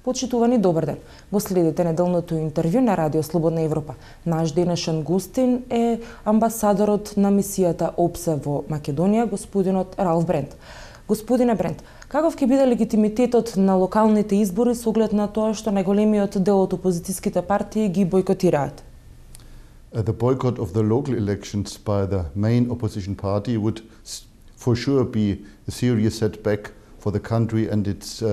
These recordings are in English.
Почитувани, добар ден. Го следите неделното интервју на Радио Слободна Европа. Наш денешен гостин е амбасадорот на мисијата ОПСЕ во Македонија, господинот Ралф Брент. Господине Брент, каков ќе биде легитимитетот на локалните избори со оглед на тоа што најголемиот дел од опозицијските партии ги бойкотираат? The boycott of the local elections by the main opposition party would for sure be a serious setback for the country and its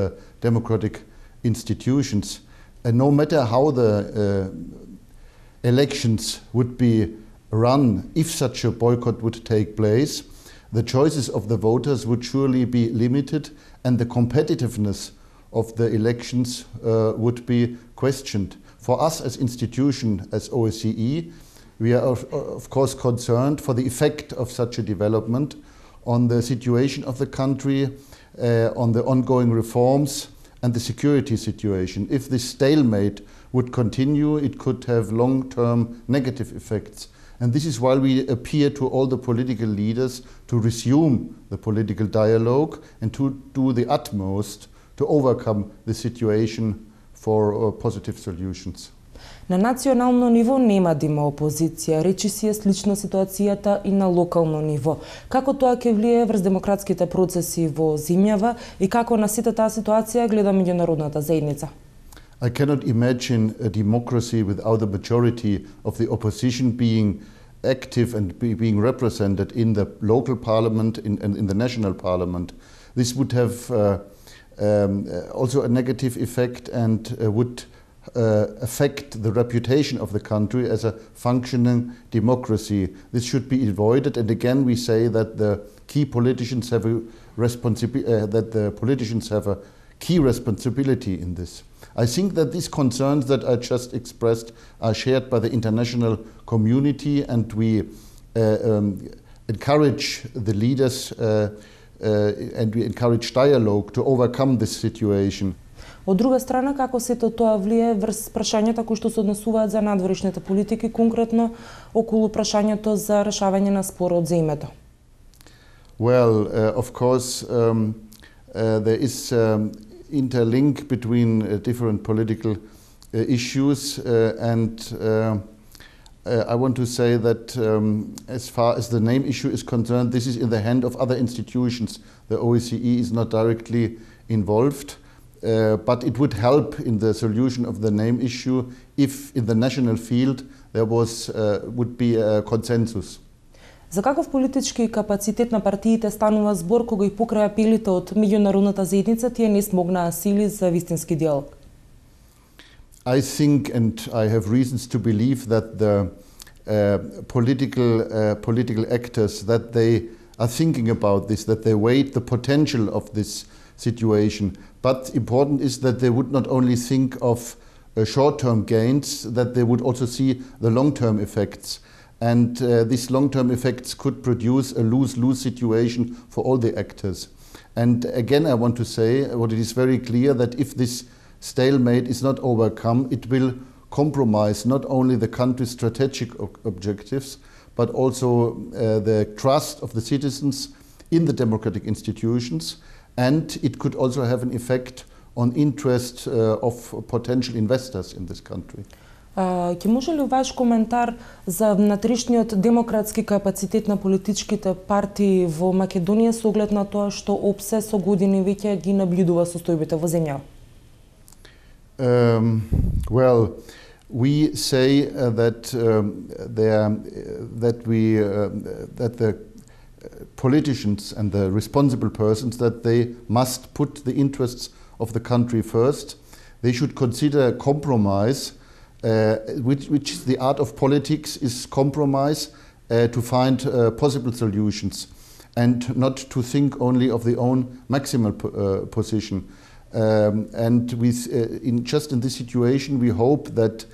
democratic institutions. And no matter how the elections would be run, if such a boycott would take place, the choices of the voters would surely be limited and the competitiveness of the elections would be questioned. For us as institution, as OSCE, we are of course concerned for the effect of such a development on the situation of the country, on the ongoing reforms and the security situation. If this stalemate would continue, it could have long-term negative effects. And this is why we appeal to all the political leaders to resume the political dialogue and to do the utmost to overcome the situation for positive solutions. На национално ниво нема да има опозиција, речи си е слична ситуацијата и на локално ниво. Како тоа ќе влие врз демократските процеси во земјава и како на сите таа ситуација гледа меѓународната заедница? I cannot imagine a democracy without the majority of the opposition being active and being represented in the local parliament and in the national parliament. This would have also a negative effect and would affect the reputation of the country as a functioning democracy. This should be avoided, and again we say that the key politicians have a key responsibility in this. I think that these concerns that I just expressed are shared by the international community, and we encourage the leaders and we encourage dialogue to overcome this situation. Од друга страна, како сето тоа влие врз прашањата кои што се однесуваат за надворешните политики, конкретно околу прашањето за решавање на спорот за името? Well, of course, there is interlink between different political issues and I want to say that as far as the name issue is concerned, this is in the hand of other institutions. The OSCE is not directly involved. But it would help in the solution of the name issue if in the national field there would be a consensus. За каков политички капацитет на партиите станува збор кога и покрај апелите од меѓународната заедница тие не смогнаа сили за вистински диалог? I think and I have reasons to believe that the political actors that they are thinking about this, that they weigh the potential of this situation. But important is that they would not only think of short-term gains, that they would also see the long-term effects. And these long-term effects could produce a lose-lose situation for all the actors. And again, I want to say what it is very clear that if this stalemate is not overcome, it will compromise not only the country's strategic objectives, but also the trust of the citizens in the democratic institutions. And it could also have an effect on interest of potential investors in this country. Ќе може ли ваш коментар за внатрешниот демократски капацитет на политичките партии во Македонија со оглед на тоа што ОПСЕ со години веќе ги наблюдува состојбите во земјава? Well, we say that the politicians and the responsible persons, that they must put the interests of the country first. They should consider compromise, which is the art of politics, is compromise to find possible solutions and not to think only of the own maximal position. And just in this situation, we hope that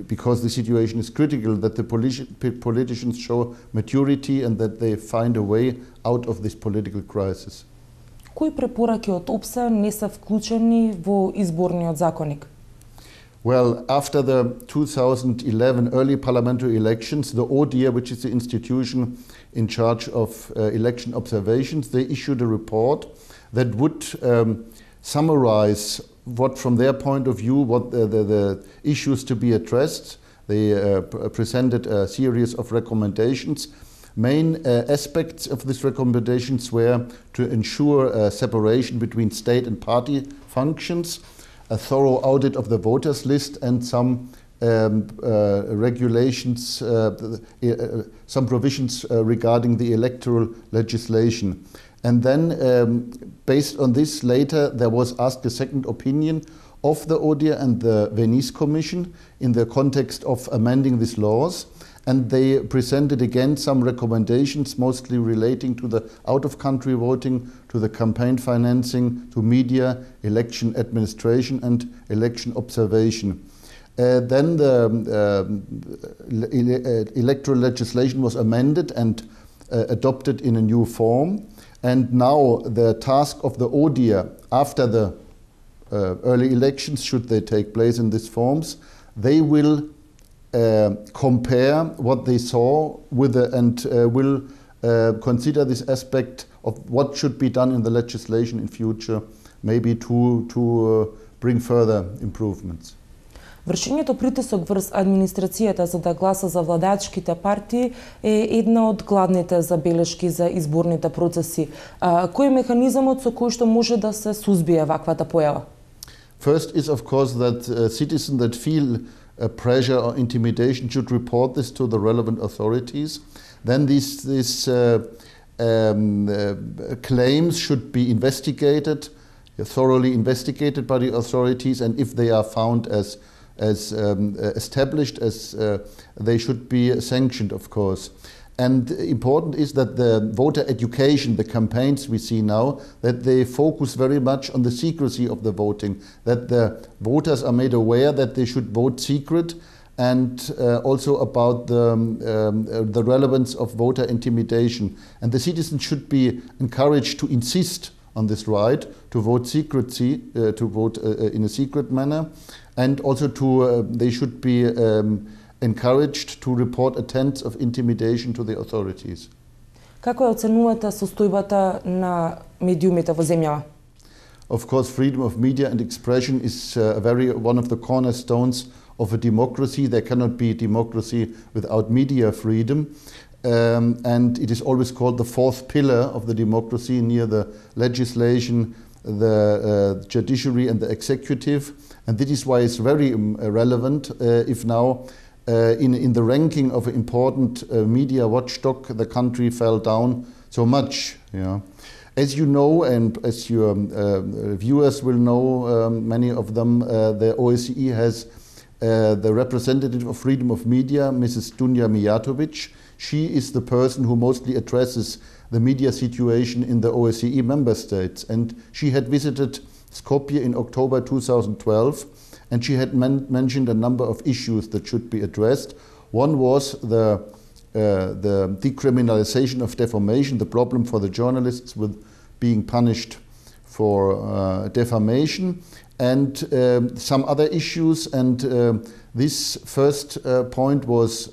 because the situation is critical, that the politicians show maturity and that they find a way out of this political crisis. Кои препораки од ОПСЕ не се вклучени во изборниот законник? Well, after the 2011 early parliamentary elections, the ODIHR, which is the institution in charge of election observations, they issued a report that would summarize what, from their point of view, what the issues to be addressed. They presented a series of recommendations. Main aspects of these recommendations were to ensure a separation between state and party functions, a thorough audit of the voters list, and some regulations, some provisions regarding the electoral legislation. And then, based on this, later there was asked a second opinion of the ODIHR and the Venice Commission in the context of amending these laws. And they presented again some recommendations, mostly relating to the out-of-country voting, to the campaign financing, to media, election administration, and election observation. Then the electoral legislation was amended and adopted in a new form. And now the task of the ODIHR, after the early elections, should they take place in these forms, they will compare what they saw with and will consider this aspect of what should be done in the legislation in future, maybe to bring further improvements. Вршењето притисок врз администрацијата за да гласа за владачките партии е една од главните забелешки за изборните процеси. Кој е механизмот со кој што може да се сузбие ваквата појава? First is, of course, that citizens that feel pressure or intimidation should report this to the relevant authorities. Then these claims should be investigated, thoroughly investigated by the authorities, and if they are found as established, as they should be sanctioned, of course. And important is that the voter education, the campaigns we see now, that they focus very much on the secrecy of the voting, that the voters are made aware that they should vote secret, and also about the relevance of voter intimidation. And the citizens should be encouraged to insist on this right to vote secrecy, to vote in a secret manner, and also they should be encouraged to report attempts of intimidation to the authorities. Како ја оценувате состојбата на медиумите во земјава? Of course, freedom of media and expression is one of the cornerstones of a democracy. There cannot be democracy without media freedom. And it is always called the fourth pillar of the democracy, near the legislation, the judiciary and the executive. And this is why it's very relevant if now in the ranking of an important media watchdog, the country fell down so much. Yeah. As you know, and as your viewers will know, many of them, the OSCE has the representative of freedom of media, Mrs. Dunja Mijatovic. She is the person who mostly addresses the media situation in the OSCE member states. And she had visited Skopje in October 2012, and she had mentioned a number of issues that should be addressed. One was the decriminalization of defamation, the problem for the journalists with being punished for defamation, and some other issues. And this first point was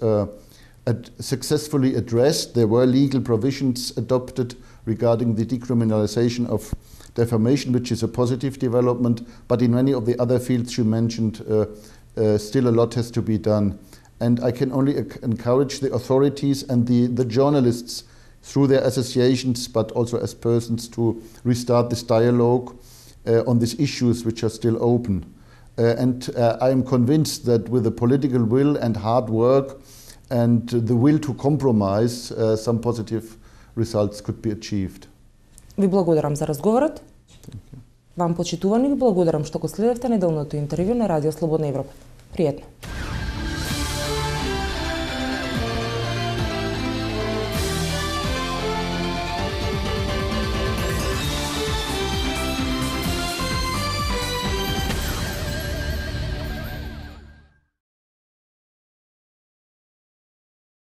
successfully addressed. There were legal provisions adopted regarding the decriminalization of defamation, which is a positive development, but in many of the other fields you mentioned, still a lot has to be done. And I can only encourage the authorities and the journalists through their associations, but also as persons, to restart this dialogue on these issues which are still open. And I am convinced that with the political will and hard work and the will to compromise, some positive results could be achieved. Ви благодарам за разговорот. Вам почитувани ви благодарам што го следевте неделното интервју на Радио Слободна Европа. Пријатно.